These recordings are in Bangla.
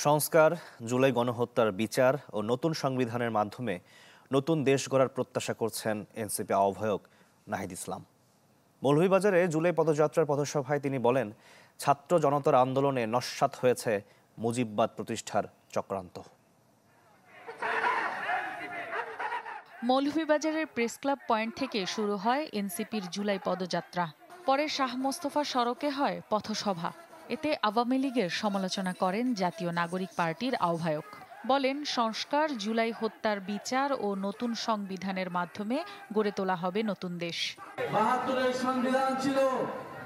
সংস্কার, জুলাই গণহত্যার বিচার ও নতুন সংবিধানের মাধ্যমে নতুন দেশ গড়ার প্রত্যাশা করছেন এনসিপি আহ্বায়ক নাহিদ ইসলাম। মৌলভীবাজারে জুলাই পদযাত্রার পথসভায় তিনি বলেন, ছাত্র জনতার আন্দোলনে নস্যাৎ হয়েছে মুজিববাদ প্রতিষ্ঠার চক্রান্ত। মৌলভীবাজারের প্রেস ক্লাব পয়েন্ট থেকে শুরু হয় এনসিপির জুলাই পদযাত্রা। পরে শাহ মোস্তফা সড়কে হয় পথসভা। এতে আওয়ামী লীগের সমালোচনা করেন জাতীয় নাগরিক পার্টির আহ্বায়ক। বলেন, সংস্কার, জুলাই হত্যার বিচার ও নতুন সংবিধানের মাধ্যমে গড়ে তোলা হবে নতুন দেশ। ৭২-এর সংবিধান ছিল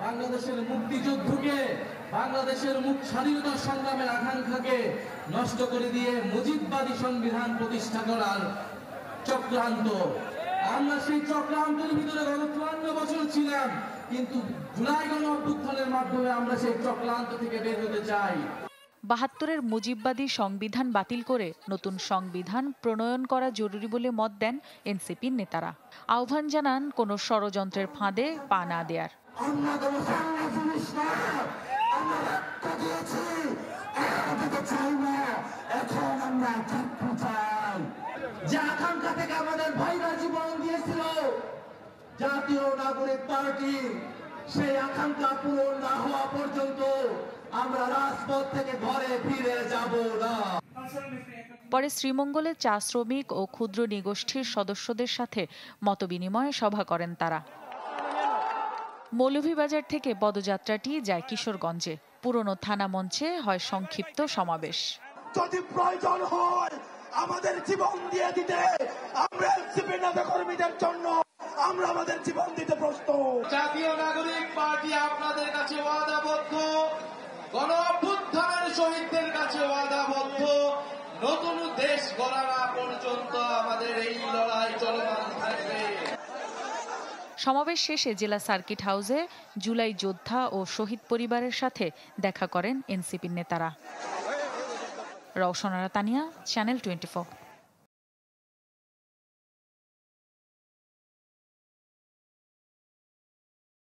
বাংলাদেশের মুক্তিযুদ্ধকে, বাংলাদেশের স্বাধীনতা সংগ্রামের আকাঙ্ক্ষাকে নষ্ট করে দিয়ে মুজিববাদী সংবিধান প্রতিষ্ঠা করার চক্রান্ত। আমরা সেই চক্রান্তের ভিতরে গত ৫৪ বছর ছিলাম, কিন্তু জুলাই গণঅভ্যুত্থানের মাধ্যমে আমরা সেই চক্রান্ত থেকে বের হতে চাই। ৭২-এর মুজিববাদী সংবিধান বাতিল করে নতুন সংবিধান প্রণয়ন করা জরুরি বলে মত দেন এনসিপির নেতারা। আহ্বান জানান কোনো ষড়যন্ত্রের ফাঁদে পা না দেয়ার। যে আকাঙ্ক্ষা থেকে আমাদের ভাইরা জীবন দিয়েছিল জাতীয় নাগরিক পার্টি, সেই আকাঙ্ক্ষা পূরণ না হওয়া পর্যন্ত আমরা রাজপথ থেকে ঘরে ফিরে যাব না। পরে শ্রীমঙ্গলে চা শ্রমিক ও ক্ষুদ্র নিগোষ্ঠীর সদস্যদের সাথে মতবিনিময় সভা করেন তারা। মৌলভীবাজার থেকে পদযাত্রাটি যায় কিশোরগঞ্জে। পুরনো থানা মঞ্চে হয় সংক্ষিপ্ত সমাবেশ। যদি প্রয়োজন হয় আমাদের জীবন দিয়ে দিতে, আমরা এনসিপি নেতাকর্মীদের জন্য আমরা আমাদের জীবন দিতে প্রস্তুত। জাতীয় নাগরিক পার্টি আপনাদের কাছে ওয়াদাবদ্ধ, গণঅভ্যুত্থানের শহীদদের কাছে ওয়াদাবদ্ধ। নতুন দেশ গড়া না পর্যন্ত আমাদের এই লড়াই চলমান থাকবে। সমাবেশ শেষে জেলা সার্কিট হাউসে জুলাই যোদ্ধা ও শহীদ পরিবারের সাথে দেখা করেন এনসিপির নেতারা। রওশন আরা তানিয়া, চ্যানেল 24।